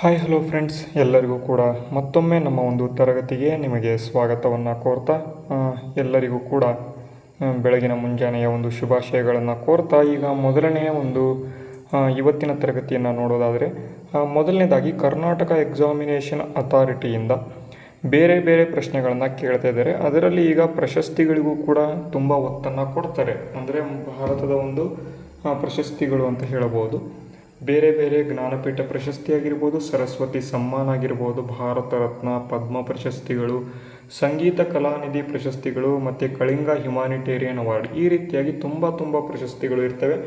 Hi hello friends, ಎಲ್ಲರಿಗೂ ಕೂಡ ಮತ್ತೊಮ್ಮೆ ನಮ್ಮ ಒಂದು ತರಗತಿಗೆ ನಿಮಗೆ ಸ್ವಾಗತವನ್ನು ಕೋರ್ತಾ ಎಲ್ಲರಿಗೂ ಕೂಡ ಬೆಳಗಿನ ಮುಂಜಾನೆಯ ಒಂದು ಶುಭಾಶಯಗಳನ್ನು ಕೋರ್ತಾ ಈಗ ಮೊದಲನೆಯ ಒಂದು ಇವತ್ತಿನ ತರಗತಿಯನ್ನು ನೋಡೋದಾದರೆ ಮೊದಲನೇದಾಗಿ ಕರ್ನಾಟಕ ಎಕ್ಸಾಮಿನೇಷನ್ ಅಥಾರಿಟಿಯಿಂದ ಬೇರೆ ಬೇರೆ ಪ್ರಶ್ನೆಗಳನ್ನು ಕೇಳ್ತಾ ಇದ್ದಾರೆ. ಅದರಲ್ಲಿ ಈಗ ಪ್ರಶಸ್ತಿಗಳಿಗೂ ಕೂಡ ತುಂಬ ಒತ್ತನ್ನು ಕೊಡ್ತಾರೆ. ಅಂದರೆ ಭಾರತದ ಒಂದು ಪ್ರಶಸ್ತಿಗಳು ಅಂತ ಹೇಳಬಹುದು. ಬೇರೆ ಬೇರೆ ಜ್ಞಾನಪೀಠ ಪ್ರಶಸ್ತಿ ಆಗಿರ್ಬೋದು, ಸರಸ್ವತಿ ಸಮ್ಮಾನ ಆಗಿರ್ಬೋದು, ಭಾರತ ರತ್ನ, ಪದ್ಮ ಪ್ರಶಸ್ತಿಗಳು, ಸಂಗೀತ ಕಲಾನಿಧಿ ಪ್ರಶಸ್ತಿಗಳು ಮತ್ತು ಕಳಿಂಗ ಹ್ಯುಮಾನಿಟೇರಿಯನ್ ಅವಾರ್ಡ್, ಈ ರೀತಿಯಾಗಿ ತುಂಬ ಪ್ರಶಸ್ತಿಗಳು ಇರ್ತವೆ.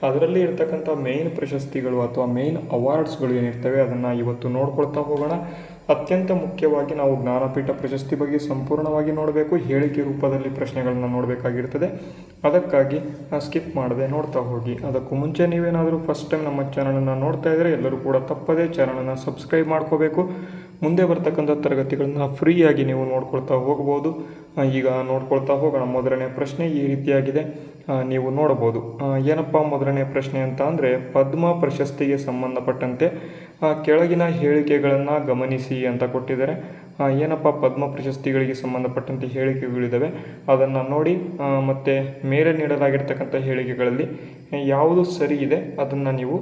ಅದರಲ್ಲಿ ಇರ್ತಕ್ಕಂಥ ಮೇನ್ ಪ್ರಶಸ್ತಿಗಳು ಅಥವಾ ಮೇನ್ ಅವಾರ್ಡ್ಸ್ಗಳು ಏನಿರ್ತವೆ ಅದನ್ನು ಇವತ್ತು ನೋಡ್ಕೊಳ್ತಾ ಹೋಗೋಣ. ಅತ್ಯಂತ ಮುಖ್ಯವಾಗಿ ನಾವು ಜ್ಞಾನಪೀಠ ಪ್ರಶಸ್ತಿ ಬಗ್ಗೆ ಸಂಪೂರ್ಣವಾಗಿ ನೋಡಬೇಕು. ಹೇಳಿಕೆ ರೂಪದಲ್ಲಿ ಪ್ರಶ್ನೆಗಳನ್ನು ನೋಡಬೇಕಾಗಿರ್ತದೆ. ಅದಕ್ಕಾಗಿ ಸ್ಕಿಪ್ ಮಾಡದೆ ನೋಡ್ತಾ ಹೋಗಿ. ಅದಕ್ಕೂ ಮುಂಚೆ ನೀವೇನಾದರೂ ಫಸ್ಟ್ ಟೈಮ್ ನಮ್ಮ ಚಾನಲನ್ನು ನೋಡ್ತಾ ಇದ್ದರೆ ಎಲ್ಲರೂ ಕೂಡ ತಪ್ಪದೇ ಚಾನಲನ್ನು ಸಬ್ಸ್ಕ್ರೈಬ್ ಮಾಡ್ಕೋಬೇಕು. ಮುಂದೆ ಬರ್ತಕ್ಕಂಥ ತರಗತಿಗಳನ್ನು ಫ್ರೀಯಾಗಿ ನೀವು ನೋಡ್ಕೊಳ್ತಾ ಹೋಗ್ಬೋದು. ಈಗ ನೋಡ್ಕೊಳ್ತಾ ಹೋಗೋಣ. ಮೊದಲನೇ ಪ್ರಶ್ನೆ ಈ ರೀತಿಯಾಗಿದೆ, ನೀವು ನೋಡಬಹುದು. ಏನಪ್ಪ ಮೊದಲನೇ ಪ್ರಶ್ನೆ ಅಂತ ಅಂದರೆ, ಪದ್ಮ ಪ್ರಶಸ್ತಿಗೆ ಸಂಬಂಧಪಟ್ಟಂತೆ ಕೆಳಗಿನ ಹೇಳಿಕೆಗಳನ್ನು ಗಮನಿಸಿ ಅಂತ ಕೊಟ್ಟಿದ್ದಾರೆ. ಏನಪ್ಪ ಪದ್ಮ ಪ್ರಶಸ್ತಿಗಳಿಗೆ ಸಂಬಂಧಪಟ್ಟಂತೆ ಹೇಳಿಕೆಗಳಿದ್ದಾವೆ ಅದನ್ನು ನೋಡಿ, ಮತ್ತು ಮೇಲೆ ನೀಡಲಾಗಿರ್ತಕ್ಕಂಥ ಹೇಳಿಕೆಗಳಲ್ಲಿ ಯಾವುದು ಸರಿ ಇದೆ ಅದನ್ನು ನೀವು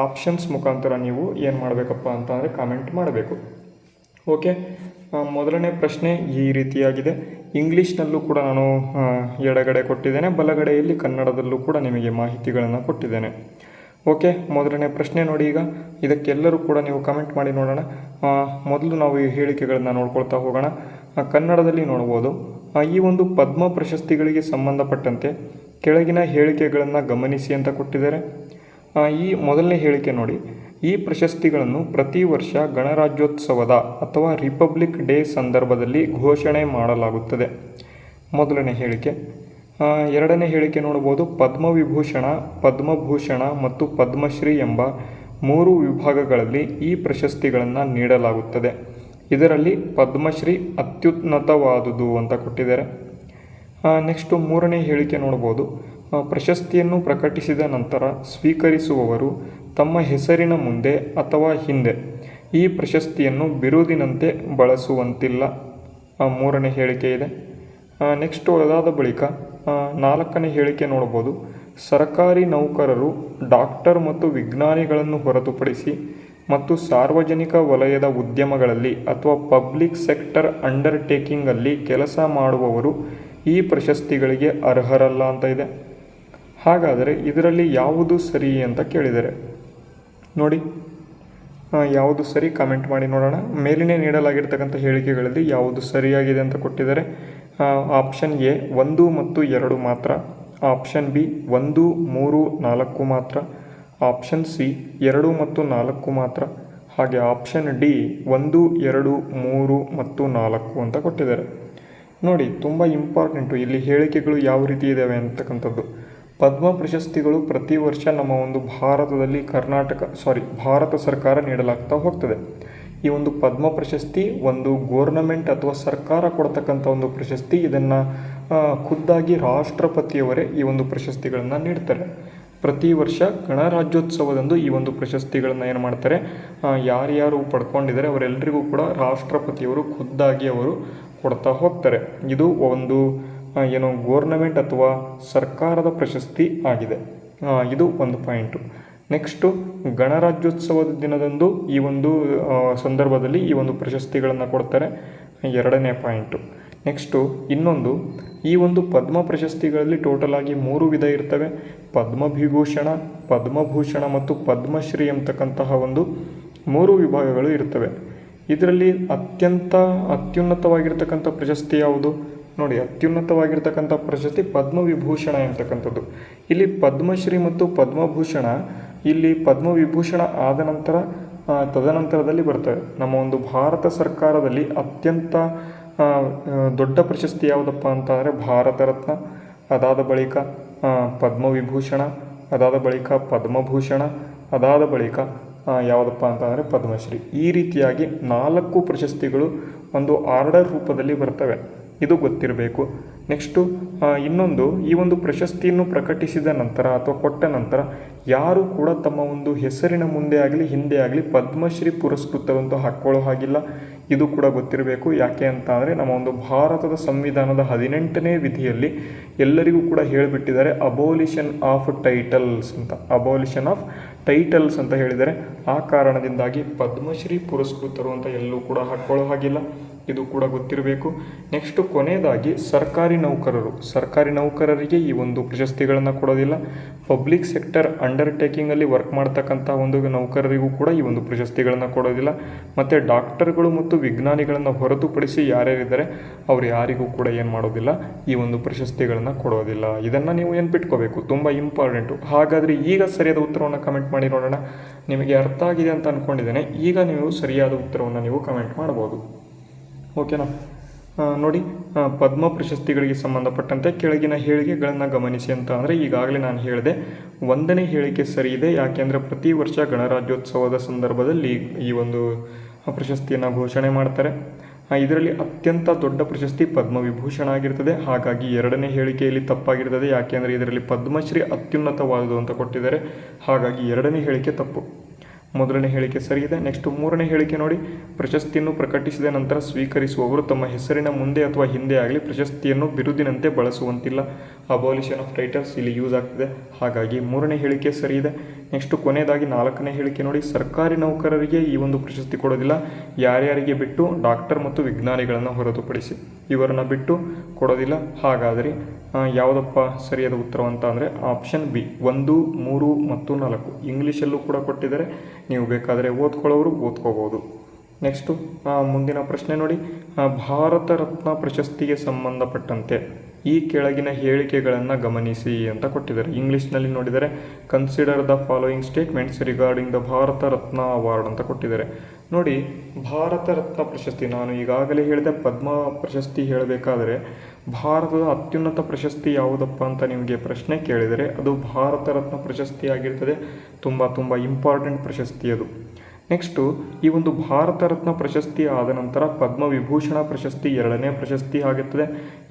ಆಪ್ಷನ್ಸ್ ಮುಖಾಂತರ ನೀವು ಏನು ಮಾಡಬೇಕಪ್ಪ ಅಂತ ಅಂದರೆ ಕಾಮೆಂಟ್ ಮಾಡಬೇಕು. ಓಕೆ, ಮೊದಲನೇ ಪ್ರಶ್ನೆ ಈ ರೀತಿಯಾಗಿದೆ. ಇಂಗ್ಲೀಷ್ನಲ್ಲೂ ಕೂಡ ನಾನು ಎಡಗಡೆ ಕೊಟ್ಟಿದ್ದೇನೆ, ಬಲಗಡೆಯಲ್ಲಿ ಕನ್ನಡದಲ್ಲೂ ಕೂಡ ನಿಮಗೆ ಮಾಹಿತಿಗಳನ್ನು ಕೊಟ್ಟಿದ್ದೇನೆ. ಓಕೆ, ಮೊದಲನೇ ಪ್ರಶ್ನೆ ನೋಡಿ. ಈಗ ಇದಕ್ಕೆಲ್ಲರೂ ಕೂಡ ನೀವು ಕಮೆಂಟ್ ಮಾಡಿ ನೋಡೋಣ. ಮೊದಲು ನಾವು ಈ ಹೇಳಿಕೆಗಳನ್ನು ನೋಡ್ಕೊಳ್ತಾ ಹೋಗೋಣ. ಕನ್ನಡದಲ್ಲಿ ನೋಡ್ಬೋದು. ಈ ಒಂದು ಪದ್ಮ ಪ್ರಶಸ್ತಿಗಳಿಗೆ ಸಂಬಂಧಪಟ್ಟಂತೆ ಕೆಳಗಿನ ಹೇಳಿಕೆಗಳನ್ನು ಗಮನಿಸಿ ಅಂತ ಕೊಟ್ಟಿದ್ದಾರೆ. ಈ ಮೊದಲನೇ ಹೇಳಿಕೆ ನೋಡಿ, ಈ ಪ್ರಶಸ್ತಿಗಳನ್ನು ಪ್ರತಿ ವರ್ಷ ಗಣರಾಜ್ಯೋತ್ಸವದ ಅಥವಾ ರಿಪಬ್ಲಿಕ್ ಡೇ ಸಂದರ್ಭದಲ್ಲಿ ಘೋಷಣೆ ಮಾಡಲಾಗುತ್ತದೆ. ಮೊದಲನೇ ಹೇಳಿಕೆ. ಎರಡನೇ ಹೇಳಿಕೆ ನೋಡ್ಬೋದು. ಪದ್ಮವಿಭೂಷಣ, ಪದ್ಮಭೂಷಣ ಮತ್ತು ಪದ್ಮಶ್ರೀ ಎಂಬ 3 ವಿಭಾಗಗಳಲ್ಲಿ ಈ ಪ್ರಶಸ್ತಿಗಳನ್ನು ನೀಡಲಾಗುತ್ತದೆ. ಇದರಲ್ಲಿ ಪದ್ಮಶ್ರೀ ಅತ್ಯುನ್ನತವಾದುದು ಅಂತ ಕೊಟ್ಟಿದ್ದಾರೆ. ನೆಕ್ಸ್ಟು ಮೂರನೇ ಹೇಳಿಕೆ ನೋಡ್ಬೋದು. ಪ್ರಶಸ್ತಿಯನ್ನು ಪ್ರಕಟಿಸಿದ ನಂತರ ಸ್ವೀಕರಿಸುವವರು ತಮ್ಮ ಹೆಸರಿನ ಮುಂದೆ ಅಥವಾ ಹಿಂದೆ ಈ ಪ್ರಶಸ್ತಿಯನ್ನು ಬಿರುದಿನಂತೆ ಬಳಸುವಂತಿಲ್ಲ. ಮೂರನೇ ಹೇಳಿಕೆ ಇದೆ. ನೆಕ್ಸ್ಟು ಅದಾದ ಬಳಿಕ 4ನೇ ಹೇಳಿಕೆ ನೋಡ್ಬೋದು. ಸರ್ಕಾರಿ ನೌಕರರು, ಡಾಕ್ಟರ್ ಮತ್ತು ವಿಜ್ಞಾನಿಗಳನ್ನು ಹೊರತುಪಡಿಸಿ ಮತ್ತು ಸಾರ್ವಜನಿಕ ವಲಯದ ಉದ್ಯಮಗಳಲ್ಲಿ ಅಥವಾ ಪಬ್ಲಿಕ್ ಸೆಕ್ಟರ್ ಅಂಡರ್ಟೇಕಿಂಗಲ್ಲಿ ಕೆಲಸ ಮಾಡುವವರು ಈ ಪ್ರಶಸ್ತಿಗಳಿಗೆ ಅರ್ಹರಲ್ಲ ಅಂತ ಇದೆ. ಹಾಗಾದರೆ ಇದರಲ್ಲಿ ಯಾವುದು ಸರಿ ಅಂತ ಕೇಳಿದ್ದಾರೆ ನೋಡಿ. ಯಾವುದು ಸರಿ ಕಾಮೆಂಟ್ ಮಾಡಿ ನೋಡೋಣ. ಮೇಲಿನೇ ನೀಡಲಾಗಿರ್ತಕ್ಕಂಥ ಹೇಳಿಕೆಗಳಲ್ಲಿ ಯಾವುದು ಸರಿಯಾಗಿದೆ ಅಂತ ಕೊಟ್ಟಿದ್ದಾರೆ. ಆಪ್ಷನ್ ಎ 1 ಮತ್ತು 2 ಮಾತ್ರ, ಆಪ್ಷನ್ ಬಿ 1, 3, 4 ಮಾತ್ರ, ಆಪ್ಷನ್ ಸಿ 2 ಮತ್ತು 4 ಮಾತ್ರ, ಹಾಗೆ ಆಪ್ಷನ್ ಡಿ 1, 2, 3 ಮತ್ತು 4 ಅಂತ ಕೊಟ್ಟಿದ್ದಾರೆ. ನೋಡಿ, ತುಂಬ ಇಂಪಾರ್ಟೆಂಟು ಇಲ್ಲಿ ಹೇಳಿಕೆಗಳು ಯಾವ ರೀತಿ ಇದ್ದಾವೆ ಅಂತಕ್ಕಂಥದ್ದು. ಪದ್ಮ ಪ್ರಶಸ್ತಿಗಳು ಪ್ರತಿ ವರ್ಷ ನಮ್ಮ ಒಂದು ಭಾರತದಲ್ಲಿ ಭಾರತ ಸರ್ಕಾರ ನೀಡಲಾಗ್ತಾ ಹೋಗ್ತದೆ. ಈ ಒಂದು ಪದ್ಮ ಪ್ರಶಸ್ತಿ ಒಂದು ಗೋರ್ನಮೆಂಟ್ ಅಥವಾ ಸರ್ಕಾರ ಕೊಡ್ತಕ್ಕಂಥ ಒಂದು ಪ್ರಶಸ್ತಿ. ಇದನ್ನು ಖುದ್ದಾಗಿ ರಾಷ್ಟ್ರಪತಿಯವರೇ ಈ ಒಂದು ಪ್ರಶಸ್ತಿಗಳನ್ನು ನೀಡ್ತಾರೆ. ಪ್ರತಿ ವರ್ಷ ಗಣರಾಜ್ಯೋತ್ಸವದಂದು ಈ ಒಂದು ಪ್ರಶಸ್ತಿಗಳನ್ನು ಏನು ಮಾಡ್ತಾರೆ, ಯಾರ್ಯಾರು ಪಡ್ಕೊಂಡಿದ್ದಾರೆ ಅವರೆಲ್ಲರಿಗೂ ಕೂಡ ರಾಷ್ಟ್ರಪತಿಯವರು ಖುದ್ದಾಗಿ ಅವರು ಕೊಡ್ತಾ ಹೋಗ್ತಾರೆ. ಇದು ಒಂದು ಗೋರ್ನಮೆಂಟ್ ಅಥವಾ ಸರ್ಕಾರದ ಪ್ರಶಸ್ತಿ ಆಗಿದೆ. ಇದು ಒಂದು ಪಾಯಿಂಟು. ನೆಕ್ಸ್ಟು ಗಣರಾಜ್ಯೋತ್ಸವದ ದಿನದಂದು ಈ ಒಂದು ಸಂದರ್ಭದಲ್ಲಿ ಈ ಒಂದು ಪ್ರಶಸ್ತಿಗಳನ್ನು ಕೊಡ್ತಾರೆ. 2ನೇ ಪಾಯಿಂಟು. ನೆಕ್ಸ್ಟು ಇನ್ನೊಂದು, ಈ ಒಂದು ಪದ್ಮ ಪ್ರಶಸ್ತಿಗಳಲ್ಲಿ ಟೋಟಲ್ ಆಗಿ 3 ವಿಧ ಇರ್ತವೆ. ಪದ್ಮವಿಭೂಷಣ, ಪದ್ಮಭೂಷಣ ಮತ್ತು ಪದ್ಮಶ್ರೀ ಎಂಬತಕ್ಕಂತಹ ಒಂದು 3 ವಿಭಾಗಗಳು ಇರ್ತವೆ. ಇದರಲ್ಲಿ ಅತ್ಯುನ್ನತವಾಗಿರ್ತಕ್ಕಂಥ ಪ್ರಶಸ್ತಿ ಯಾವುದು ನೋಡಿ? ಅತ್ಯುನ್ನತವಾಗಿರ್ತಕ್ಕಂಥ ಪ್ರಶಸ್ತಿ ಪದ್ಮವಿಭೂಷಣ ಎಂಬತಕ್ಕಂಥದ್ದು. ಇಲ್ಲಿ ಪದ್ಮಶ್ರೀ ಮತ್ತು ಪದ್ಮಭೂಷಣ, ಇಲ್ಲಿ ಪದ್ಮವಿಭೂಷಣ ಆದ ನಂತರ ತದನಂತರದಲ್ಲಿ ಬರ್ತವೆ. ನಮ್ಮ ಒಂದು ಭಾರತ ಸರ್ಕಾರದಲ್ಲಿ ಅತ್ಯಂತ ದೊಡ್ಡ ಪ್ರಶಸ್ತಿ ಯಾವುದಪ್ಪ ಅಂತ ಅಂದರೆ ಭಾರತ ರತ್ನ, ಅದಾದ ಬಳಿಕ ಪದ್ಮವಿಭೂಷಣ, ಅದಾದ ಬಳಿಕ ಪದ್ಮಭೂಷಣ, ಅದಾದ ಬಳಿಕ ಯಾವುದಪ್ಪ ಅಂತ ಅಂದರೆ ಪದ್ಮಶ್ರೀ. ಈ ರೀತಿಯಾಗಿ 4 ಪ್ರಶಸ್ತಿಗಳು ಒಂದು ಆರ್ಡರ್ ರೂಪದಲ್ಲಿ ಬರ್ತವೆ. ಇದು ಗೊತ್ತಿರಬೇಕು. ನೆಕ್ಸ್ಟು ಇನ್ನೊಂದು, ಈ ಒಂದು ಪ್ರಶಸ್ತಿಯನ್ನು ಪ್ರಕಟಿಸಿದ ನಂತರ ಅಥವಾ ಕೊಟ್ಟ ನಂತರ ಯಾರು ಕೂಡ ತಮ್ಮ ಒಂದು ಹೆಸರಿನ ಮುಂದೆ ಆಗಲಿ ಹಿಂದೆ ಆಗಲಿ ಪದ್ಮಶ್ರೀ ಪುರಸ್ಕೃತರಂತೂ ಹಾಕ್ಕೊಳ್ಳೋ ಹಾಗಿಲ್ಲ. ಇದು ಕೂಡ ಗೊತ್ತಿರಬೇಕು. ಯಾಕೆ ಅಂತ ಅಂದರೆ ನಮ್ಮ ಒಂದು ಭಾರತದ ಸಂವಿಧಾನದ 18ನೇ ವಿಧಿಯಲ್ಲಿ ಎಲ್ಲರಿಗೂ ಕೂಡ ಹೇಳಿಬಿಟ್ಟಿದ್ದಾರೆ ಅಬೋಲಿಷನ್ ಆಫ್ ಟೈಟಲ್ಸ್ ಅಂತ, ಅಬೋಲಿಷನ್ ಆಫ್ ಟೈಟಲ್ಸ್ ಅಂತ ಹೇಳಿದ್ದಾರೆ. ಆ ಕಾರಣದಿಂದಾಗಿ ಪದ್ಮಶ್ರೀ ಪುರಸ್ಕೃತರು ಅಂತ ಎಲ್ಲೂ ಕೂಡ ಹಾಕ್ಕೊಳ್ಳೋ ಹಾಗಿಲ್ಲ. ಇದು ಕೂಡ ಗೊತ್ತಿರಬೇಕು. ನೆಕ್ಸ್ಟು ಕೊನೆಯದಾಗಿ ಸರ್ಕಾರಿ ನೌಕರರಿಗೆ ಈ ಒಂದು ಪ್ರಶಸ್ತಿಗಳನ್ನು ಕೊಡೋದಿಲ್ಲ. ಪಬ್ಲಿಕ್ ಸೆಕ್ಟರ್ ಅಂಡರ್ಟೇಕಿಂಗಲ್ಲಿ ವರ್ಕ್ ಮಾಡ್ತಕ್ಕಂಥ ಒಂದು ನೌಕರರಿಗೂ ಕೂಡ ಈ ಒಂದು ಪ್ರಶಸ್ತಿಗಳನ್ನು ಕೊಡೋದಿಲ್ಲ. ಮತ್ತು ಡಾಕ್ಟರ್ಗಳು ಮತ್ತು ವಿಜ್ಞಾನಿಗಳನ್ನು ಹೊರತುಪಡಿಸಿ ಯಾರ್ಯಾರಿದ್ದಾರೆ ಅವ್ರು ಯಾರಿಗೂ ಕೂಡ ಏನು ಮಾಡೋದಿಲ್ಲ, ಈ ಒಂದು ಪ್ರಶಸ್ತಿಗಳನ್ನು ಕೊಡೋದಿಲ್ಲ. ಇದನ್ನು ನೀವು ನೆನ್ಪಿಟ್ಕೋಬೇಕು, ತುಂಬ ಇಂಪಾರ್ಟೆಂಟು. ಹಾಗಾದರೆ ಈಗ ಸರಿಯಾದ ಉತ್ತರವನ್ನು ಕಮೆಂಟ್ ಮಾಡಿ ನೋಡೋಣ. ನಿಮಗೆ ಅರ್ಥ ಆಗಿದೆ ಅಂತ ಅಂದ್ಕೊಂಡಿದ್ದೇನೆ. ಈಗ ನೀವು ಸರಿಯಾದ ಉತ್ತರವನ್ನು ನೀವು ಕಮೆಂಟ್ ಮಾಡ್ಬೋದು. ಓಕೆನಾ? ನೋಡಿ, ಪದ್ಮ ಪ್ರಶಸ್ತಿಗಳಿಗೆ ಸಂಬಂಧಪಟ್ಟಂತೆ ಕೆಳಗಿನ ಹೇಳಿಕೆಗಳನ್ನು ಗಮನಿಸಿ ಅಂತ ಅಂದರೆ ಈಗಾಗಲೇ ನಾನು ಹೇಳಿದೆ. 1ನೇ ಹೇಳಿಕೆ ಸರಿ ಇದೆ. ಯಾಕೆಂದರೆ ಪ್ರತಿ ವರ್ಷ ಗಣರಾಜ್ಯೋತ್ಸವದ ಸಂದರ್ಭದಲ್ಲಿ ಈ ಒಂದು ಪ್ರಶಸ್ತಿಯನ್ನು ಘೋಷಣೆ ಮಾಡ್ತಾರೆ. ಇದರಲ್ಲಿ ಅತ್ಯಂತ ದೊಡ್ಡ ಪ್ರಶಸ್ತಿ ಪದ್ಮವಿಭೂಷಣ ಆಗಿರ್ತದೆ. ಹಾಗಾಗಿ 2ನೇ ಹೇಳಿಕೆಯಲ್ಲಿ ತಪ್ಪಾಗಿರ್ತದೆ. ಯಾಕೆಂದರೆ ಇದರಲ್ಲಿ ಪದ್ಮಶ್ರೀ ಅತ್ಯುನ್ನತವಾದುದು ಅಂತ ಕೊಟ್ಟಿದ್ದಾರೆ. ಹಾಗಾಗಿ 2ನೇ ಹೇಳಿಕೆ ತಪ್ಪು. 1ನೇ ಹೇಳಿಕೆ ಸರಿ ಇದೆ. ನೆಕ್ಸ್ಟ್ 3ನೇ ಹೇಳಿಕೆ ನೋಡಿ, ಪ್ರಶಸ್ತಿಯನ್ನು ಪ್ರಕಟಿಸಿದ ನಂತರ ಸ್ವೀಕರಿಸುವವರು ತಮ್ಮ ಹೆಸರಿನ ಮುಂದೆ ಅಥವಾ ಹಿಂದೆ ಆಗಲಿ ಪ್ರಶಸ್ತಿಯನ್ನು ಬಿರುದಿನಂತೆ ಬಳಸುವಂತಿಲ್ಲ. ಅಬೋಲಿಷನ್ ಆಫ್ ಟೈಟಲ್ಸ್ ಇಲ್ಲಿ ಯೂಸ್ ಆಗ್ತದೆ. ಹಾಗಾಗಿ 3ನೇ ಹೇಳಿಕೆ ಸರಿ ಇದೆ. ನೆಕ್ಸ್ಟ್ ಕೊನೆಯದಾಗಿ 4ನೇ ಹೇಳಿಕೆ ನೋಡಿ, ಸರ್ಕಾರಿ ನೌಕರರಿಗೆ ಈ ಒಂದು ಪ್ರಶಸ್ತಿ ಕೊಡೋದಿಲ್ಲ. ಯಾರ್ಯಾರಿಗೆ ಬಿಟ್ಟು? ಡಾಕ್ಟರ್ ಮತ್ತು ವಿಜ್ಞಾನಿಗಳನ್ನು ಹೊರತುಪಡಿಸಿ ಇವರನ್ನು ಬಿಟ್ಟು ಕೊಡೋದಿಲ್ಲ. ಹಾಗಾದರೆ ಯಾವುದಪ್ಪ ಸರಿಯಾದ ಉತ್ತರ ಅಂತ ಅಂದರೆ ಆಪ್ಷನ್ ಬಿ 1, 3 ಮತ್ತು 4 ಇಂಗ್ಲೀಷಲ್ಲೂ ಕೂಡ ಕೊಟ್ಟಿದ್ದಾರೆ. ನೀವು ಬೇಕಾದರೆ ಓದ್ಕೊಳ್ಳೋರು ಓದ್ಕೋಬೋದು. ನೆಕ್ಸ್ಟು ಮುಂದಿನ ಪ್ರಶ್ನೆ ನೋಡಿ, ಭಾರತ ರತ್ನ ಪ್ರಶಸ್ತಿಗೆ ಸಂಬಂಧಪಟ್ಟಂತೆ ಈ ಕೆಳಗಿನ ಹೇಳಿಕೆಗಳನ್ನು ಗಮನಿಸಿ ಅಂತ ಕೊಟ್ಟಿದ್ದಾರೆ. ಇಂಗ್ಲೀಷ್ನಲ್ಲಿ ನೋಡಿದರೆ consider the following statements regarding the Bharat Ratna award ಅಂತ ಕೊಟ್ಟಿದ್ದಾರೆ. ನೋಡಿ, ಭಾರತ ರತ್ನ ಪ್ರಶಸ್ತಿ, ನಾನು ಈಗಾಗಲೇ ಹೇಳಿದೆ ಪದ್ಮ ಪ್ರಶಸ್ತಿ ಹೇಳಬೇಕಾದರೆ ಭಾರತದ ಅತ್ಯುನ್ನತ ಪ್ರಶಸ್ತಿ ಯಾವುದಪ್ಪ ಅಂತ ನಿಮಗೆ ಪ್ರಶ್ನೆ ಕೇಳಿದರೆ ಅದು ಭಾರತ ರತ್ನ ಪ್ರಶಸ್ತಿ ಆಗಿರ್ತದೆ. ತುಂಬ ಇಂಪಾರ್ಟೆಂಟ್ ಪ್ರಶಸ್ತಿ ಅದು. ನೆಕ್ಸ್ಟು ಈ ಒಂದು ಭಾರತ ರತ್ನ ಪ್ರಶಸ್ತಿ ಆದ ನಂತರ ಪದ್ಮವಿಭೂಷಣ ಪ್ರಶಸ್ತಿ 2ನೇ ಪ್ರಶಸ್ತಿ ಆಗುತ್ತದೆ.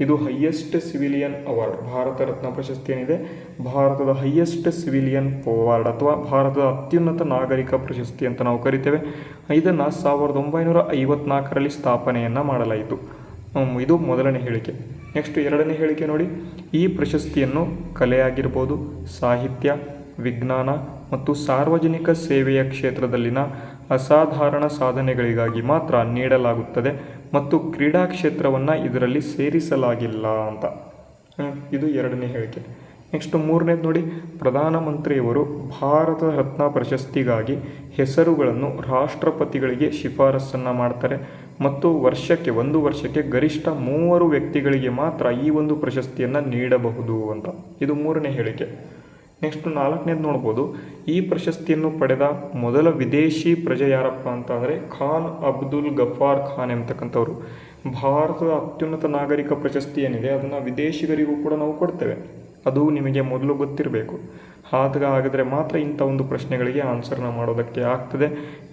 ಇದು highest civilian award. Bharat Ratna ಪ್ರಶಸ್ತಿ ಏನಿದೆ ಭಾರತದ ಹೈಯೆಸ್ಟ್ ಸಿವಿಲಿಯನ್ ಅವಾರ್ಡ್ ಅಥವಾ ಭಾರತದ ಅತ್ಯುನ್ನತ ನಾಗರಿಕ ಪ್ರಶಸ್ತಿ ಅಂತ ನಾವು ಕರಿತೇವೆ. ಇದನ್ನು 1954ರಲ್ಲಿ ಸ್ಥಾಪನೆಯನ್ನು ಮಾಡಲಾಯಿತು. ಇದು 1ನೇ ಹೇಳಿಕೆ. ನೆಕ್ಸ್ಟ್ 2ನೇ ಹೇಳಿಕೆ ನೋಡಿ, ಈ ಪ್ರಶಸ್ತಿಯನ್ನು ಕಲೆಯಾಗಿರ್ಬೋದು, ಸಾಹಿತ್ಯ, ವಿಜ್ಞಾನ ಮತ್ತು ಸಾರ್ವಜನಿಕ ಸೇವೆಯ ಕ್ಷೇತ್ರದಲ್ಲಿನ ಅಸಾಧಾರಣ ಸಾಧನೆಗಳಿಗಾಗಿ ಮಾತ್ರ ನೀಡಲಾಗುತ್ತದೆ ಮತ್ತು ಕ್ರೀಡಾ ಕ್ಷೇತ್ರವನ್ನು ಇದರಲ್ಲಿ ಸೇರಿಸಲಾಗಿಲ್ಲ ಅಂತ. ಇದು 2ನೇ ಹೇಳಿಕೆ. ನೆಕ್ಸ್ಟ್ 3ನೇದು ನೋಡಿ, ಪ್ರಧಾನಮಂತ್ರಿಯವರು ಭಾರತ ರತ್ನ ಪ್ರಶಸ್ತಿಗಾಗಿ ಹೆಸರುಗಳನ್ನು ರಾಷ್ಟ್ರಪತಿಗಳಿಗೆ ಶಿಫಾರಸನ್ನು ಮಾಡ್ತಾರೆ ಮತ್ತು ಒಂದು ವರ್ಷಕ್ಕೆ ಗರಿಷ್ಠ 3 ವ್ಯಕ್ತಿಗಳಿಗೆ ಮಾತ್ರ ಈ ಒಂದು ಪ್ರಶಸ್ತಿಯನ್ನು ನೀಡಬಹುದು ಅಂತ. ಇದು 3ನೇ ಹೇಳಿಕೆ. ನೆಕ್ಸ್ಟ್ 4ನೇದು ನೋಡ್ಬೋದು, ಈ ಪ್ರಶಸ್ತಿಯನ್ನು ಪಡೆದ ಮೊದಲ ವಿದೇಶಿ ಪ್ರಜೆ ಯಾರಪ್ಪ ಅಂತ ಅಂದರೆ ಖಾನ್ ಅಬ್ದುಲ್ ಗಫಾರ್ ಖಾನ್ ಎಂಬತಕ್ಕಂಥವ್ರು. ಭಾರತದ ಅತ್ಯುನ್ನತ ನಾಗರಿಕ ಪ್ರಶಸ್ತಿ ಏನಿದೆ ಅದನ್ನು ವಿದೇಶಿಗರಿಗೂ ಕೂಡ ನಾವು ಕೊಡ್ತೇವೆ. ಅದು ನಿಮಗೆ ಮೊದಲು ಗೊತ್ತಿರಬೇಕು. ಹಾಗಾದರೆ ಮಾತ್ರ ಇಂಥ ಒಂದು ಪ್ರಶ್ನೆಗಳಿಗೆ ಆನ್ಸರ್ನ ಮಾಡೋದಕ್ಕೆ ಆಗ್ತದೆ.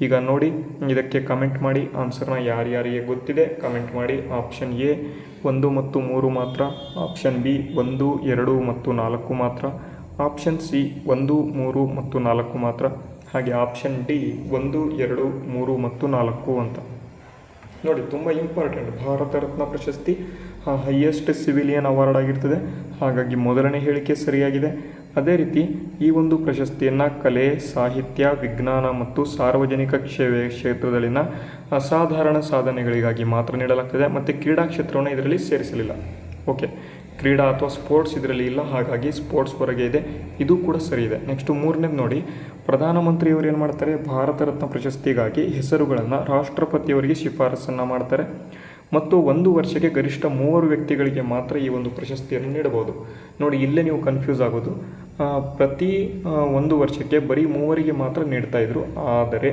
ಈಗ ನೋಡಿ, ಇದಕ್ಕೆ ಕಮೆಂಟ್ ಮಾಡಿ ಆನ್ಸರ್ನ ಯಾರ್ಯಾರಿಗೆ ಗೊತ್ತಿದೆ ಕಮೆಂಟ್ ಮಾಡಿ. ಆಪ್ಷನ್ ಎ 1 ಮತ್ತು 3 ಮಾತ್ರ, ಆಪ್ಷನ್ ಬಿ 1, 2 ಮತ್ತು 4 ಮಾತ್ರ, ಆಪ್ಷನ್ ಸಿ 1, 3 ಮತ್ತು 4 ಮಾತ್ರ, ಹಾಗೆ ಆಪ್ಷನ್ ಡಿ 1, 2, 3 ಮತ್ತು 4 ಅಂತ. ನೋಡಿ, ತುಂಬ ಇಂಪಾರ್ಟೆಂಟ್. ಭಾರತ ರತ್ನ ಪ್ರಶಸ್ತಿ ಹೈಯೆಸ್ಟ್ ಸಿವಿಲಿಯನ್ ಅವಾರ್ಡ್ ಆಗಿರ್ತದೆ. ಹಾಗಾಗಿ 1ನೇ ಹೇಳಿಕೆ ಸರಿಯಾಗಿದೆ. ಅದೇ ರೀತಿ ಈ ಒಂದು ಪ್ರಶಸ್ತಿಯನ್ನು ಕಲೆ, ಸಾಹಿತ್ಯ, ವಿಜ್ಞಾನ ಮತ್ತು ಸಾರ್ವಜನಿಕ ಕ್ಷೇತ್ರದಲ್ಲಿನ ಅಸಾಧಾರಣ ಸಾಧನೆಗಳಿಗಾಗಿ ಮಾತ್ರ ನೀಡಲಾಗ್ತದೆ ಮತ್ತು ಕ್ರೀಡಾ ಕ್ಷೇತ್ರವನ್ನು ಇದರಲ್ಲಿ ಸೇರಿಸಲಿಲ್ಲ. ಓಕೆ, ಕ್ರೀಡಾ ಅಥವಾ ಸ್ಪೋರ್ಟ್ಸ್ ಇದರಲ್ಲಿ ಇಲ್ಲ. ಹಾಗಾಗಿ ಸ್ಪೋರ್ಟ್ಸ್ ಹೊರಗೆ ಇದೆ. ಇದು ಕೂಡ ಸರಿ ಇದೆ. ನೆಕ್ಸ್ಟ್ 3ನೇದು ನೋಡಿ, ಪ್ರಧಾನಮಂತ್ರಿಯವರು ಏನು ಮಾಡ್ತಾರೆ, ಭಾರತ ರತ್ನ ಪ್ರಶಸ್ತಿಗಾಗಿ ಹೆಸರುಗಳನ್ನು ರಾಷ್ಟ್ರಪತಿಯವರಿಗೆ ಶಿಫಾರಸನ್ನು ಮಾಡ್ತಾರೆ ಮತ್ತು 1 ವರ್ಷಕ್ಕೆ ಗರಿಷ್ಠ 3 ವ್ಯಕ್ತಿಗಳಿಗೆ ಮಾತ್ರ ಈ ಒಂದು ಪ್ರಶಸ್ತಿಯನ್ನು ನೀಡಬಹುದು. ನೋಡಿ, ಇಲ್ಲೇ ನೀವು ಕನ್ಫ್ಯೂಸ್ ಆಗೋದು. ಪ್ರತಿ 1 ವರ್ಷಕ್ಕೆ ಬರೀ 3ರಿಗೆ ಮಾತ್ರ ನೀಡ್ತಾಯಿದ್ರು. ಆದರೆ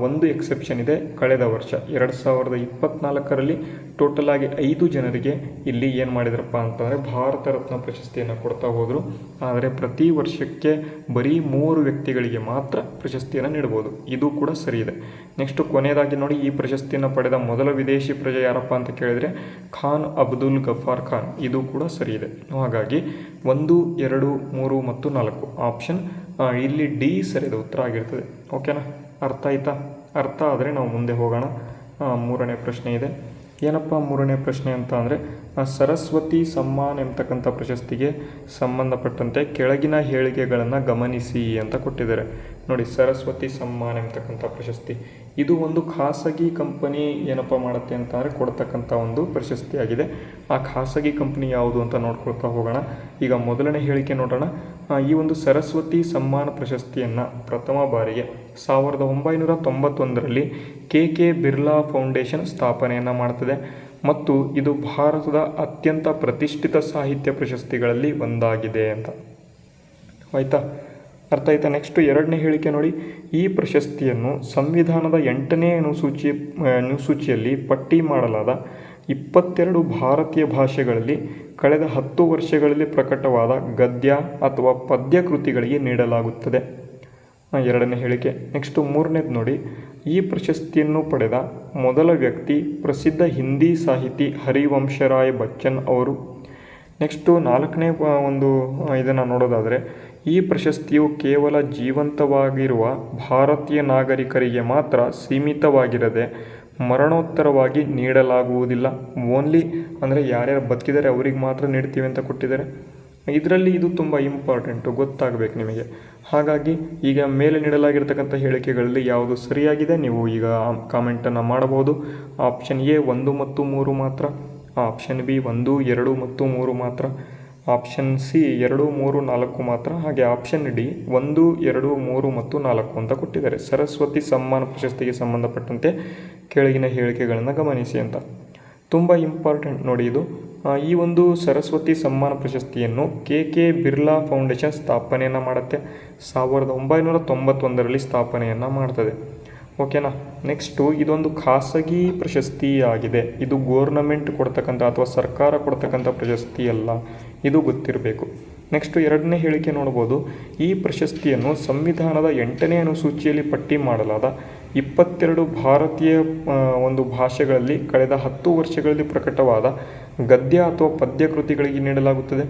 ಒಂದು ಎಕ್ಸೆಪ್ಷನ್ ಇದೆ. ಕಳೆದ ವರ್ಷ 2024ರಲ್ಲಿ ಟೋಟಲ್ ಆಗಿ 5 ಜನರಿಗೆ ಇಲ್ಲಿ ಏನು ಮಾಡಿದ್ರಪ್ಪ ಅಂತಂದರೆ ಭಾರತ ರತ್ನ ಪ್ರಶಸ್ತಿಯನ್ನು ಕೊಡ್ತಾ ಹೋದರು. ಆದರೆ ಪ್ರತಿ ವರ್ಷಕ್ಕೆ ಬರೀ 3 ವ್ಯಕ್ತಿಗಳಿಗೆ ಮಾತ್ರ ಪ್ರಶಸ್ತಿಯನ್ನು ನೀಡ್ಬೋದು. ಇದು ಕೂಡ ಸರಿ ಇದೆ. ನೆಕ್ಸ್ಟ್ ಕೊನೆಯದಾಗಿ ನೋಡಿ, ಈ ಪ್ರಶಸ್ತಿಯನ್ನು ಪಡೆದ ಮೊದಲ ವಿದೇಶಿ ಪ್ರಜೆ ಯಾರಪ್ಪ ಅಂತ ಕೇಳಿದರೆ ಖಾನ್ ಅಬ್ದುಲ್ ಗಫಾರ್ ಖಾನ್. ಇದು ಕೂಡ ಸರಿ ಇದೆ. ಹಾಗಾಗಿ 1, 2, 3 ಮತ್ತು 4 ಆಪ್ಷನ್ ಇಲ್ಲಿ ಡಿ ಸರಿಯಾದ ಉತ್ತರ ಆಗಿರ್ತದೆ. ಓಕೆನಾ, ಅರ್ಥ ಆಯ್ತಾ? ಅರ್ಥ ಆದರೆ ನಾವು ಮುಂದೆ ಹೋಗೋಣ. ಮೂರನೇ ಪ್ರಶ್ನೆ ಇದೆ. ಏನಪ್ಪ ಮೂರನೇ ಪ್ರಶ್ನೆ ಅಂತ ಅಂದರೆ, ಸರಸ್ವತಿ ಸಮ್ಮಾನ್ ಎಂಬತಕ್ಕಂಥ ಪ್ರಶಸ್ತಿಗೆ ಸಂಬಂಧಪಟ್ಟಂತೆ ಕೆಳಗಿನ ಹೇಳಿಕೆಗಳನ್ನು ಗಮನಿಸಿ ಅಂತ ಕೊಟ್ಟಿದ್ದಾರೆ. ನೋಡಿ, ಸರಸ್ವತಿ ಸಮ್ಮಾನ್ ಎಂಬತಕ್ಕಂಥ ಪ್ರಶಸ್ತಿ ಇದು ಒಂದು ಖಾಸಗಿ ಕಂಪನಿ ಏನಪ್ಪ ಮಾಡುತ್ತೆ ಅಂತ ಅಂದರೆ ಕೊಡ್ತಕ್ಕಂಥ ಒಂದು ಪ್ರಶಸ್ತಿಯಾಗಿದೆ. ಆ ಖಾಸಗಿ ಕಂಪನಿ ಯಾವುದು ಅಂತ ನೋಡ್ಕೊಳ್ತಾ ಹೋಗೋಣ. ಈಗ ಮೊದಲನೇ ಹೇಳಿಕೆ ನೋಡೋಣ. ಈ ಒಂದು ಸರಸ್ವತಿ ಸಮ್ಮಾನ ಪ್ರಶಸ್ತಿಯನ್ನು ಪ್ರಥಮ ಬಾರಿಗೆ 1991ರಲ್ಲಿ ಕೆ ಬಿರ್ಲಾ ಫೌಂಡೇಶನ್ ಸ್ಥಾಪನೆಯನ್ನು ಮಾಡ್ತದೆ ಮತ್ತು ಇದು ಭಾರತದ ಅತ್ಯಂತ ಪ್ರತಿಷ್ಠಿತ ಸಾಹಿತ್ಯ ಪ್ರಶಸ್ತಿಗಳಲ್ಲಿ ಒಂದಾಗಿದೆ ಅಂತ. ಆಯಿತಾ, ಅರ್ಥ ಆಯ್ತಾ? ನೆಕ್ಸ್ಟ್ ಎರಡನೇ ಹೇಳಿಕೆ ನೋಡಿ. ಈ ಪ್ರಶಸ್ತಿಯನ್ನು ಸಂವಿಧಾನದ 8ನೇ ಅನುಸೂಚಿಯಲ್ಲಿ ಪಟ್ಟಿ ಮಾಡಲಾದ 22 ಭಾರತೀಯ ಭಾಷೆಗಳಲ್ಲಿ ಕಳೆದ 10 ವರ್ಷಗಳಲ್ಲಿ ಪ್ರಕಟವಾದ ಗದ್ಯ ಅಥವಾ ಪದ್ಯ ಕೃತಿಗಳಿಗೆ ನೀಡಲಾಗುತ್ತದೆ. ಎರಡನೇ ಹೇಳಿಕೆ. ನೆಕ್ಸ್ಟ್ ಮೂರನೇದು ನೋಡಿ. ಈ ಪ್ರಶಸ್ತಿಯನ್ನು ಪಡೆದ ಮೊದಲ ವ್ಯಕ್ತಿ ಪ್ರಸಿದ್ಧ ಹಿಂದಿ ಸಾಹಿತಿ ಹರಿವಂಶರಾಯ್ ಬಚ್ಚನ್ ಅವರು. ನೆಕ್ಸ್ಟು ನಾಲ್ಕನೇ ಒಂದು ಇದನ್ನು ನೋಡೋದಾದರೆ, ಈ ಪ್ರಶಸ್ತಿಯು ಕೇವಲ ಜೀವಂತವಾಗಿರುವ ಭಾರತೀಯ ನಾಗರಿಕರಿಗೆ ಮಾತ್ರ ಸೀಮಿತವಾಗಿರದೆ ಮರಣೋತ್ತರವಾಗಿ ನೀಡಲಾಗುವುದಿಲ್ಲ. ಓನ್ಲಿ ಅಂದರೆ ಯಾರ್ಯಾರು ಬದುಕಿದ್ದಾರೆ ಅವರಿಗೆ ಮಾತ್ರ ನೀಡ್ತೀವಿ ಅಂತ ಕೊಟ್ಟಿದ್ದಾರೆ. ಇದರಲ್ಲಿ ಇದು ತುಂಬ ಇಂಪಾರ್ಟೆಂಟು, ಗೊತ್ತಾಗಬೇಕು ನಿಮಗೆ. ಹಾಗಾಗಿ ಈಗ ಮೇಲೆ ನೀಡಲಾಗಿರ್ತಕ್ಕಂಥ ಹೇಳಿಕೆಗಳಲ್ಲಿ ಯಾವುದು ಸರಿಯಾಗಿದೆ ನೀವು ಈಗ ಕಾಮೆಂಟನ್ನು ಮಾಡಬಹುದು. ಆಪ್ಷನ್ ಎ 1 ಮತ್ತು 3 ಮಾತ್ರ, ಆಪ್ಷನ್ ಬಿ 1, 2 ಮತ್ತು 3 ಮಾತ್ರ, ಆಪ್ಷನ್ ಸಿ 2, 3, 4 ಮಾತ್ರ, ಹಾಗೆ ಆಪ್ಷನ್ ಡಿ 1, 2, 3 ಮತ್ತು 4 ಅಂತ ಕೊಟ್ಟಿದ್ದಾರೆ. ಸರಸ್ವತಿ ಸಮ್ಮಾನ ಪ್ರಶಸ್ತಿಗೆ ಸಂಬಂಧಪಟ್ಟಂತೆ ಕೆಳಗಿನ ಹೇಳಿಕೆಗಳನ್ನು ಗಮನಿಸಿ ಅಂತ. ತುಂಬ ಇಂಪಾರ್ಟೆಂಟ್ ನೋಡಿ ಇದು. ಈ ಒಂದು ಸರಸ್ವತಿ ಸಮ್ಮಾನ ಪ್ರಶಸ್ತಿಯನ್ನು ಕೆ ಬಿರ್ಲಾ ಫೌಂಡೇಶನ್ ಸ್ಥಾಪನೆಯನ್ನು ಮಾಡುತ್ತೆ. 1991ರಲ್ಲಿ ಸ್ಥಾಪನೆಯನ್ನು ಮಾಡ್ತದೆ. ಓಕೆನಾ. ನೆಕ್ಸ್ಟು ಇದೊಂದು ಖಾಸಗಿ ಪ್ರಶಸ್ತಿ ಆಗಿದೆ. ಇದು ಗೋರ್ನಮೆಂಟ್ ಕೊಡ್ತಕ್ಕಂಥ ಅಥವಾ ಸರ್ಕಾರ ಕೊಡ್ತಕ್ಕಂಥ ಪ್ರಶಸ್ತಿ ಅಲ್ಲ, ಇದು ಗೊತ್ತಿರಬೇಕು. ನೆಕ್ಸ್ಟು ಎರಡನೇ ಹೇಳಿಕೆ ನೋಡ್ಬೋದು. ಈ ಪ್ರಶಸ್ತಿಯನ್ನು ಸಂವಿಧಾನದ 8ನೇ ಅನುಸೂಚಿಯಲ್ಲಿ ಪಟ್ಟಿ ಮಾಡಲಾದ 22 ಭಾರತೀಯ ಒಂದು ಭಾಷೆಗಳಲ್ಲಿ ಕಳೆದ 10 ವರ್ಷಗಳಲ್ಲಿ ಪ್ರಕಟವಾದ ಗದ್ಯ ಅಥವಾ ಪದ್ಯ ಕೃತಿಗಳಿಗೆ ನೀಡಲಾಗುತ್ತದೆ.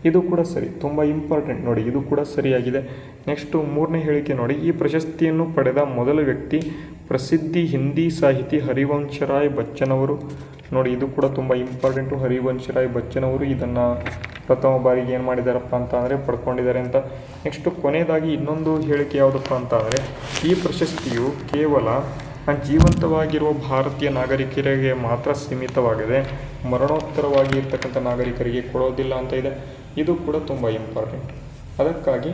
ಇದು ಕೂಡ ಸರಿ, ತುಂಬ ಇಂಪಾರ್ಟೆಂಟ್ ನೋಡಿ, ಇದು ಕೂಡ ಸರಿಯಾಗಿದೆ. ನೆಕ್ಸ್ಟು ಮೂರನೇ ಹೇಳಿಕೆ ನೋಡಿ. ಈ ಪ್ರಶಸ್ತಿಯನ್ನು ಪಡೆದ ಮೊದಲ ವ್ಯಕ್ತಿ ಪ್ರಸಿದ್ಧಿ ಹಿಂದಿ ಸಾಹಿತಿ ಹರಿವಂಶರಾಯ್ ಬಚ್ಚನ್ ಅವರು. ನೋಡಿ, ಇದು ಕೂಡ ತುಂಬ ಇಂಪಾರ್ಟೆಂಟು. ಹರಿವಂಶರಾಯ್ ಬಚ್ಚನ್ ಅವರು ಇದನ್ನು ಪ್ರಥಮ ಬಾರಿಗೆ ಏನು ಮಾಡಿದಾರಪ್ಪ ಅಂತ ಅಂದರೆ ಪಡ್ಕೊಂಡಿದ್ದಾರೆ ಅಂತ. ನೆಕ್ಸ್ಟು ಕೊನೆಯದಾಗಿ ಇನ್ನೊಂದು ಹೇಳಿಕೆ ಯಾವುದಪ್ಪ ಅಂತ ಅಂದರೆ, ಈ ಪ್ರಶಸ್ತಿಯು ಕೇವಲ ಜೀವಂತವಾಗಿರುವ ಭಾರತೀಯ ನಾಗರಿಕರಿಗೆ ಮಾತ್ರ ಸೀಮಿತವಾಗಿದೆ, ಮರಣೋತ್ತರವಾಗಿ ಇರ್ತಕ್ಕಂಥ ನಾಗರಿಕರಿಗೆ ಕೊಡೋದಿಲ್ಲ ಅಂತ ಇದೆ. ಇದು ಕೂಡ ತುಂಬ ಇಂಪಾರ್ಟೆಂಟ್. ಅದಕ್ಕಾಗಿ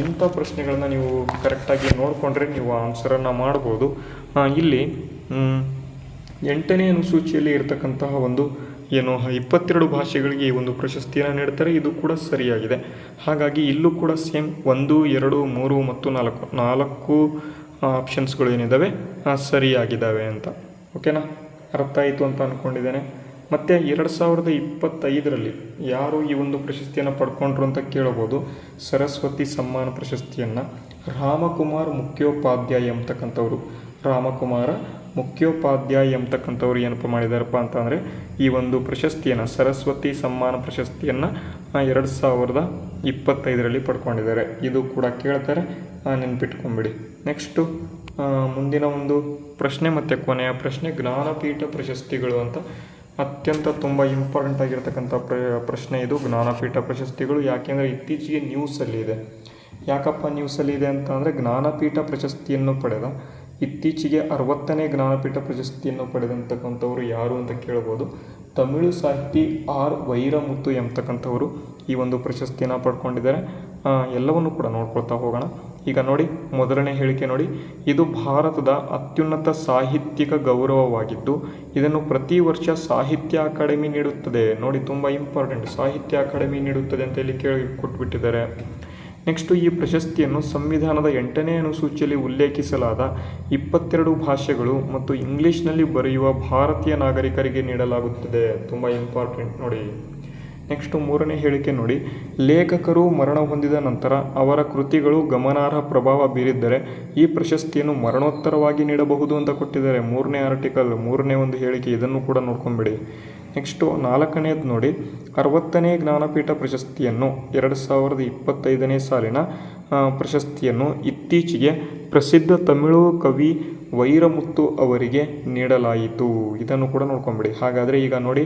ಇಂಥ ಪ್ರಶ್ನೆಗಳನ್ನು ನೀವು ಕರೆಕ್ಟಾಗಿ ನೋಡಿಕೊಂಡ್ರೆ ನೀವು ಆನ್ಸರನ್ನು ಮಾಡ್ಬೋದು. ಇಲ್ಲಿ 8ನೇ ಅನುಸೂಚಿಯಲ್ಲಿ ಇರತಕ್ಕಂತಹ ಒಂದು 22 ಭಾಷೆಗಳಿಗೆ ಈ ಒಂದು ಪ್ರಶಸ್ತಿಯನ್ನು ನೀಡ್ತಾರೆ. ಇದು ಕೂಡ ಸರಿಯಾಗಿದೆ. ಹಾಗಾಗಿ ಇಲ್ಲೂ ಕೂಡ ಸೇಮ್ 1, 2, 3 ಮತ್ತು 4 ಆಪ್ಷನ್ಸ್ಗಳು ಏನಿದ್ದಾವೆ ಸರಿಯಾಗಿದ್ದಾವೆ ಅಂತ. ಓಕೆನಾ, ಅರ್ಥ ಆಯಿತು ಅಂತ ಅಂದ್ಕೊಂಡಿದ್ದೇನೆ. ಮತ್ತು 2025ರಲ್ಲಿ ಯಾರು ಈ ಒಂದು ಪ್ರಶಸ್ತಿಯನ್ನು ಪಡ್ಕೊಂಡ್ರು ಅಂತ ಕೇಳಬಹುದು. ಸರಸ್ವತಿ ಸಮ್ಮಾನ ಪ್ರಶಸ್ತಿಯನ್ನು ರಾಮಕುಮಾರ್ ಮುಖ್ಯೋಪಾಧ್ಯಾಯ ಎಂಬತಕ್ಕಂಥವ್ರು, ರಾಮಕುಮಾರ ಮುಖ್ಯೋಪಾಧ್ಯಾಯ ಎಂಬತಕ್ಕಂಥವ್ರು ಏನಪ್ಪ ಮಾಡಿದಾರಪ್ಪ ಅಂತಂದರೆ ಈ ಒಂದು ಪ್ರಶಸ್ತಿಯನ್ನು, ಸರಸ್ವತಿ ಸಮ್ಮಾನ ಪ್ರಶಸ್ತಿಯನ್ನು 2025ರಲ್ಲಿ ಪಡ್ಕೊಂಡಿದ್ದಾರೆ. ಇದು ಕೂಡ ಕೇಳ್ತಾರೆ, ನೆನ್ಪಿಟ್ಕೊಂಬಿಡಿ. ನೆಕ್ಸ್ಟು ಮುಂದಿನ ಒಂದು ಪ್ರಶ್ನೆ ಮತ್ತು ಕೊನೆಯ ಪ್ರಶ್ನೆ, ಜ್ಞಾನಪೀಠ ಪ್ರಶಸ್ತಿಗಳು ಅಂತ. ಅತ್ಯಂತ ತುಂಬ ಇಂಪಾರ್ಟೆಂಟ್ ಆಗಿರ್ತಕ್ಕಂಥ ಪ್ರಶ್ನೆ ಇದು, ಜ್ಞಾನಪೀಠ ಪ್ರಶಸ್ತಿಗಳು. ಯಾಕೆಂದರೆ ಇತ್ತೀಚೆಗೆ ನ್ಯೂಸಲ್ಲಿದೆ. ಯಾಕಪ್ಪ ನ್ಯೂಸಲ್ಲಿದೆ ಅಂತ ಅಂದರೆ, ಜ್ಞಾನಪೀಠ ಪ್ರಶಸ್ತಿಯನ್ನು ಪಡೆದ ಇತ್ತೀಚೆಗೆ 60ನೇ ಜ್ಞಾನಪೀಠ ಪ್ರಶಸ್ತಿಯನ್ನು ಪಡೆದಂತಕ್ಕಂಥವ್ರು ಯಾರು ಅಂತ ಕೇಳ್ಬೋದು. ತಮಿಳು ಸಾಹಿತಿ ಆರ್ ವೈರಮುತ್ತು ಎಂಬತಕ್ಕಂಥವರು ಈ ಒಂದು ಪ್ರಶಸ್ತಿಯನ್ನು ಪಡ್ಕೊಂಡಿದ್ದಾರೆ. ಎಲ್ಲವನ್ನು ಕೂಡ ನೋಡ್ಕೊಳ್ತಾ ಹೋಗೋಣ. ಈಗ ನೋಡಿ, ಮೊದಲನೇ ಹೇಳಿಕೆ ನೋಡಿ. ಇದು ಭಾರತದ ಅತ್ಯುನ್ನತ ಸಾಹಿತ್ಯಿಕ ಗೌರವವಾಗಿದ್ದು ಇದನ್ನು ಪ್ರತಿ ವರ್ಷ ಸಾಹಿತ್ಯ ಅಕಾಡೆಮಿ ನೀಡುತ್ತದೆ. ನೋಡಿ, ತುಂಬ ಇಂಪಾರ್ಟೆಂಟ್, ಸಾಹಿತ್ಯ ಅಕಾಡೆಮಿ ನೀಡುತ್ತದೆ ಅಂತ ಇಲ್ಲಿ ಕೊಟ್ಬಿಟ್ಟಿದ್ದಾರೆ. ನೆಕ್ಸ್ಟು ಈ ಪ್ರಶಸ್ತಿಯನ್ನು ಸಂವಿಧಾನದ 8ನೇ ಅನುಸೂಚಿಯಲ್ಲಿ ಉಲ್ಲೇಖಿಸಲಾದ 22 ಭಾಷೆಗಳು ಮತ್ತು ಇಂಗ್ಲೀಷ್ನಲ್ಲಿ ಬರೆಯುವ ಭಾರತೀಯ ನಾಗರಿಕರಿಗೆ ನೀಡಲಾಗುತ್ತದೆ. ತುಂಬ ಇಂಪಾರ್ಟೆಂಟ್ ನೋಡಿ. ನೆಕ್ಸ್ಟು 3ನೇ ಹೇಳಿಕೆ ನೋಡಿ, ಲೇಖಕರು ಮರಣ ಹೊಂದಿದ ನಂತರ ಅವರ ಕೃತಿಗಳು ಗಮನಾರ್ಹ ಪ್ರಭಾವ ಬೀರಿದ್ದರೆ ಈ ಪ್ರಶಸ್ತಿಯನ್ನು ಮರಣೋತ್ತರವಾಗಿ ನೀಡಬಹುದು ಅಂತ ಕೊಟ್ಟಿದ್ದಾರೆ. 3ನೇ ಆರ್ಟಿಕಲ್, 3ನೇ ಒಂದು ಹೇಳಿಕೆ, ಇದನ್ನು ಕೂಡ ನೋಡ್ಕೊಂಬಿಡಿ. ನೆಕ್ಸ್ಟು 4ನೇದು ನೋಡಿ, 60ನೇ ಜ್ಞಾನಪೀಠ ಪ್ರಶಸ್ತಿಯನ್ನು 2025ನೇ ಸಾಲಿನ ಪ್ರಶಸ್ತಿಯನ್ನು ಇತ್ತೀಚೆಗೆ ಪ್ರಸಿದ್ಧ ತಮಿಳು ಕವಿ ವೈರಮುತ್ತು ಅವರಿಗೆ ನೀಡಲಾಯಿತು. ಇದನ್ನು ಕೂಡ ನೋಡ್ಕೊಂಬಿಡಿ. ಹಾಗಾದರೆ ಈಗ ನೋಡಿ,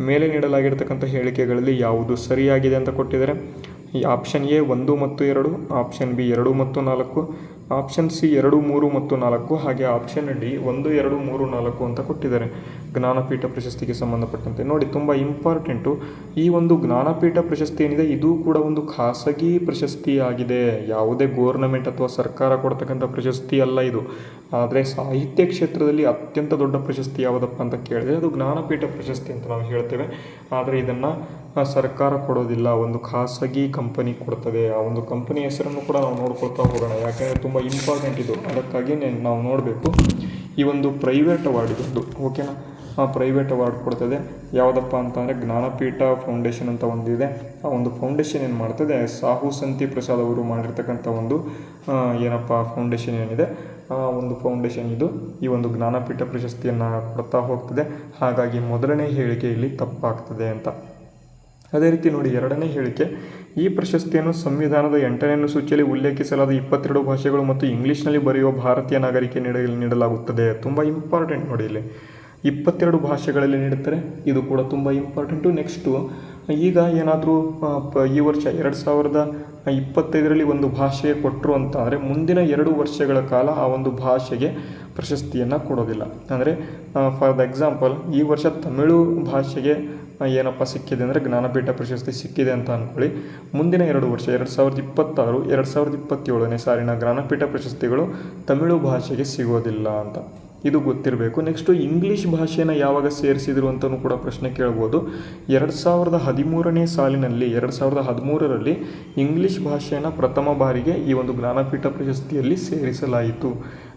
ಮೇಲೆ ನೀಡಲಾಗಿರ್ತಕ್ಕಂಥ ಹೇಳಿಕೆಗಳಲ್ಲಿ ಯಾವುದು ಸರಿಯಾಗಿದೆ ಅಂತ ಕೊಟ್ಟಿದ್ದಾರೆ. ಈ ಆಪ್ಷನ್ ಎ 1 ಮತ್ತು 2, ಆಪ್ಷನ್ ಬಿ 2 ಮತ್ತು 4, ಆಪ್ಷನ್ ಸಿ 2, 3 ಮತ್ತು 4, ಹಾಗೆ ಆಪ್ಷನ್ ಡಿ 1, 2, 3, 4 ಅಂತ ಕೊಟ್ಟಿದ್ದಾರೆ ಜ್ಞಾನಪೀಠ ಪ್ರಶಸ್ತಿಗೆ ಸಂಬಂಧಪಟ್ಟಂತೆ. ನೋಡಿ, ತುಂಬ ಇಂಪಾರ್ಟೆಂಟು. ಈ ಒಂದು ಜ್ಞಾನಪೀಠ ಪ್ರಶಸ್ತಿ ಏನಿದೆ ಇದು ಕೂಡ ಒಂದು ಖಾಸಗಿ ಪ್ರಶಸ್ತಿ ಆಗಿದೆ. ಯಾವುದೇ ಗೋರ್ನಮೆಂಟ್ ಅಥವಾ ಸರ್ಕಾರ ಕೊಡ್ತಕ್ಕಂಥ ಪ್ರಶಸ್ತಿ ಅಲ್ಲ ಇದು. ಆದರೆ ಸಾಹಿತ್ಯ ಕ್ಷೇತ್ರದಲ್ಲಿ ಅತ್ಯಂತ ದೊಡ್ಡ ಪ್ರಶಸ್ತಿ ಯಾವುದಪ್ಪ ಅಂತ ಕೇಳಿದರೆ ಅದು ಜ್ಞಾನಪೀಠ ಪ್ರಶಸ್ತಿ ಅಂತ ನಾವು ಹೇಳ್ತೇವೆ. ಆದರೆ ಇದನ್ನು ಸರ್ಕಾರ ಕೊಡೋದಿಲ್ಲ, ಒಂದು ಖಾಸಗಿ ಕಂಪನಿ ಕೊಡ್ತದೆ. ಆ ಒಂದು ಕಂಪನಿ ಹೆಸರನ್ನು ಕೂಡ ನಾವು ನೋಡ್ಕೊಳ್ತಾ ಹೋಗೋಣ, ಯಾಕೆಂದರೆ ತುಂಬ ಇಂಪಾರ್ಟೆಂಟ್ ಇದು. ಅದಕ್ಕಾಗಿ ನಾವು ನೋಡಬೇಕು. ಈ ಒಂದು ಪ್ರೈವೇಟ್ ಅವಾರ್ಡ್ ಇದೊಂದು, ಓಕೆನಾ. ಆ ಪ್ರೈವೇಟ್ ಅವಾರ್ಡ್ ಕೊಡ್ತದೆ. ಯಾವುದಪ್ಪ ಅಂತಂದರೆ ಜ್ಞಾನಪೀಠ ಫೌಂಡೇಶನ್ ಅಂತ ಒಂದಿದೆ. ಆ ಒಂದು ಫೌಂಡೇಶನ್ ಏನು ಮಾಡ್ತದೆ, ಸಾಹು ಸಂತಿ ಪ್ರಸಾದ್ ಅವರು ಮಾಡಿರ್ತಕ್ಕಂಥ ಒಂದು ಫೌಂಡೇಶನ್ ಏನಿದೆ, ಆ ಒಂದು ಫೌಂಡೇಶನ್ ಇದು ಈ ಒಂದು ಜ್ಞಾನಪೀಠ ಪ್ರಶಸ್ತಿಯನ್ನು ಕೊಡ್ತಾ ಹೋಗ್ತದೆ. ಹಾಗಾಗಿ 1ನೇ ಹೇಳಿಕೆ ಇಲ್ಲಿ ತಪ್ಪಾಗ್ತದೆ ಅಂತ. ಅದೇ ರೀತಿ ನೋಡಿ, 2ನೇ ಹೇಳಿಕೆ, ಈ ಪ್ರಶಸ್ತಿಯನ್ನು ಸಂವಿಧಾನದ 8ನೇ ಅನುಸೂಚಿಯಲ್ಲಿ ಉಲ್ಲೇಖಿಸಲಾದ 22 ಭಾಷೆಗಳು ಮತ್ತು ಇಂಗ್ಲೀಷ್ನಲ್ಲಿ ಬರೆಯುವ ಭಾರತೀಯ ನಾಗರಿಕರಿಗೆ ನೀಡಲಾಗುತ್ತದೆ. ತುಂಬ ಇಂಪಾರ್ಟೆಂಟ್ ನೋಡಿ, ಇಲ್ಲಿ 22 ಭಾಷೆಗಳಲ್ಲಿ ನೀಡುತ್ತಾರೆ. ಇದು ಕೂಡ ತುಂಬ ಇಂಪಾರ್ಟೆಂಟು. ನೆಕ್ಸ್ಟು, ಈಗ ಏನಾದರೂ ಈ ವರ್ಷ 2025ರಲ್ಲಿ ಒಂದು ಭಾಷೆಗೆ ಕೊಟ್ಟರು ಅಂತ ಅಂದರೆ ಮುಂದಿನ 2 ವರ್ಷಗಳ ಕಾಲ ಆ ಒಂದು ಭಾಷೆಗೆ ಪ್ರಶಸ್ತಿಯನ್ನು ಕೊಡೋದಿಲ್ಲ. ಅಂದರೆ ಫಾರ್ ದ ಎಕ್ಸಾಂಪಲ್, ಈ ವರ್ಷ ತಮಿಳು ಭಾಷೆಗೆ ಸಿಕ್ಕಿದೆ ಅಂದರೆ ಜ್ಞಾನಪೀಠ ಪ್ರಶಸ್ತಿ ಸಿಕ್ಕಿದೆ ಅಂತ ಅಂದ್ಕೊಳ್ಳಿ. ಮುಂದಿನ 2 ವರ್ಷ 2026, 2027ನೇ ಸಾಲಿನ ಜ್ಞಾನಪೀಠ ಪ್ರಶಸ್ತಿಗಳು ತಮಿಳು ಭಾಷೆಗೆ ಸಿಗೋದಿಲ್ಲ ಅಂತ ಇದು ಗೊತ್ತಿರಬೇಕು. ನೆಕ್ಸ್ಟು, ಇಂಗ್ಲೀಷ್ ಭಾಷೆಯನ್ನು ಯಾವಾಗ ಸೇರಿಸಿದರು ಅಂತಲೂ ಕೂಡ ಪ್ರಶ್ನೆ ಕೇಳ್ಬೋದು. 2013ನೇ ಸಾಲಿನಲ್ಲಿ 2013ರಲ್ಲಿ ಇಂಗ್ಲೀಷ್ ಭಾಷೆಯನ್ನು ಪ್ರಥಮ ಬಾರಿಗೆ ಈ ಒಂದು ಜ್ಞಾನಪೀಠ ಪ್ರಶಸ್ತಿಯಲ್ಲಿ ಸೇರಿಸಲಾಯಿತು.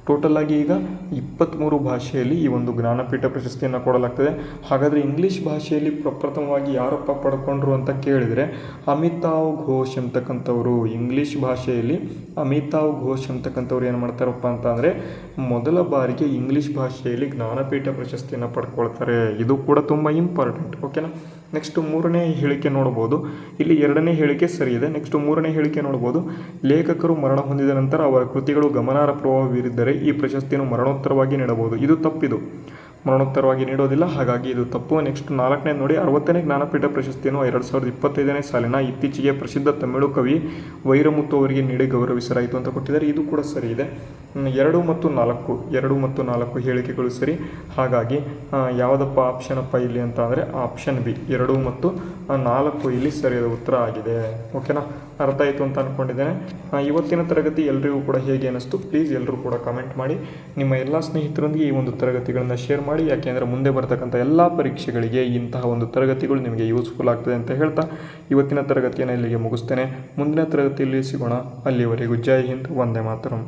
ಟೋಟಲಾಗಿ ಈಗ 23 ಭಾಷೆಯಲ್ಲಿ ಈ ಒಂದು ಜ್ಞಾನಪೀಠ ಪ್ರಶಸ್ತಿಯನ್ನು ಕೊಡಲಾಗ್ತದೆ. ಹಾಗಾದರೆ ಇಂಗ್ಲೀಷ್ ಭಾಷೆಯಲ್ಲಿ ಪ್ರಪ್ರಥಮವಾಗಿ ಯಾರಪ್ಪ ಪಡ್ಕೊಂಡ್ರು ಅಂತ ಕೇಳಿದರೆ ಅಮಿತಾವ್ ಘೋಷ್ ಅಂತಕ್ಕಂಥವ್ರು. ಇಂಗ್ಲೀಷ್ ಭಾಷೆಯಲ್ಲಿ ಅಮಿತಾವ್ ಘೋಷ್ ಅಂತಕ್ಕಂಥವ್ರು ಏನು ಮಾಡ್ತಾರಪ್ಪ ಅಂತ ಅಂದರೆ ಮೊದಲ ಬಾರಿಗೆ ಇಂಗ್ಲೀಷ್ ಭಾಷೆಯಲ್ಲಿ ಜ್ಞಾನಪೀಠ ಪ್ರಶಸ್ತಿಯನ್ನು ಪಡ್ಕೊಳ್ತಾರೆ. ಇದು ಕೂಡ ತುಂಬ ಇಂಪಾರ್ಟೆಂಟ್, ಓಕೆನಾ. ನೆಕ್ಸ್ಟು 3ನೇ ಹೇಳಿಕೆ ನೋಡ್ಬೋದು. ಇಲ್ಲಿ 2ನೇ ಹೇಳಿಕೆ ಸರಿ ಇದೆ. ನೆಕ್ಸ್ಟು 3ನೇ ಹೇಳಿಕೆ ನೋಡ್ಬೋದು. ಲೇಖಕರು ಮರಣ ಹೊಂದಿದ ನಂತರ ಅವರ ಕೃತಿಗಳು ಗಮನಾರ್ಹ ಪ್ರಭಾವ ಬೀರಿದ್ದರೆ ಈ ಪ್ರಶಸ್ತಿಯನ್ನು ಮರಣೋತ್ತರವಾಗಿ ನೀಡಬಹುದು. ಇದು ತಪ್ಪಿದು, ಮರಣೋತ್ತರವಾಗಿ ನೀಡೋದಿಲ್ಲ, ಹಾಗಾಗಿ ಇದು ತಪ್ಪು. ನೆಕ್ಸ್ಟ್ 4ನೇ ನೋಡಿ, 60ನೇ ಜ್ಞಾನಪೀಠ ಪ್ರಶಸ್ತಿಯನ್ನು 2025ನೇ ಸಾಲಿನ ಇತ್ತೀಚೆಗೆ ಪ್ರಸಿದ್ಧ ತಮಿಳು ಕವಿ ವೈರಮುತ್ತು ಅವರಿಗೆ ನೀಡಿ ಗೌರವಿಸಲಾಯಿತು ಅಂತ ಕೊಟ್ಟಿದ್ದಾರೆ. ಇದು ಕೂಡ ಸರಿ ಇದೆ. 2 ಮತ್ತು 4 ಹೇಳಿಕೆಗಳು ಸರಿ. ಹಾಗಾಗಿ ಯಾವುದಪ್ಪ ಆಪ್ಷನ್ ಅಪ್ಪ ಇಲ್ಲಿ ಅಂತ ಅಂದರೆ ಆಪ್ಷನ್ ಬಿ 2 ಮತ್ತು 4 ಇಲ್ಲಿ ಸರಿಯಾದ ಉತ್ತರ ಆಗಿದೆ. ಓಕೆನಾ, ಅರ್ಥ ಆಯಿತು ಅಂತ ಅಂದ್ಕೊಂಡಿದ್ದೇನೆ. ಇವತ್ತಿನ ತರಗತಿ ಎಲ್ರಿಗೂ ಕೂಡ ಹೇಗೆ ಅನ್ನಿಸ್ತು ಪ್ಲೀಸ್ ಎಲ್ಲರೂ ಕೂಡ ಕಮೆಂಟ್ ಮಾಡಿ. ನಿಮ್ಮ ಎಲ್ಲ ಸ್ನೇಹಿತರೊಂದಿಗೆ ಈ ಒಂದು ತರಗತಿಗಳನ್ನು ಶೇರ್ ಮಾಡಿ, ಯಾಕೆಂದರೆ ಮುಂದೆ ಬರ್ತಕ್ಕಂಥ ಎಲ್ಲ ಪರೀಕ್ಷೆಗಳಿಗೆ ಇಂತಹ ಒಂದು ತರಗತಿಗಳು ನಿಮಗೆ ಯೂಸ್ಫುಲ್ ಆಗ್ತದೆ ಅಂತ ಹೇಳ್ತಾ ಇವತ್ತಿನ ತರಗತಿಯನ್ನು ಇಲ್ಲಿಗೆ ಮುಗಿಸ್ತೇನೆ. ಮುಂದಿನ ತರಗತಿಯಲ್ಲಿ ಸಿಗೋಣ. ಅಲ್ಲಿವರೆಗೂ ಜೈ ಹಿಂದ್, ವಂದೇ ಮಾತರಂ.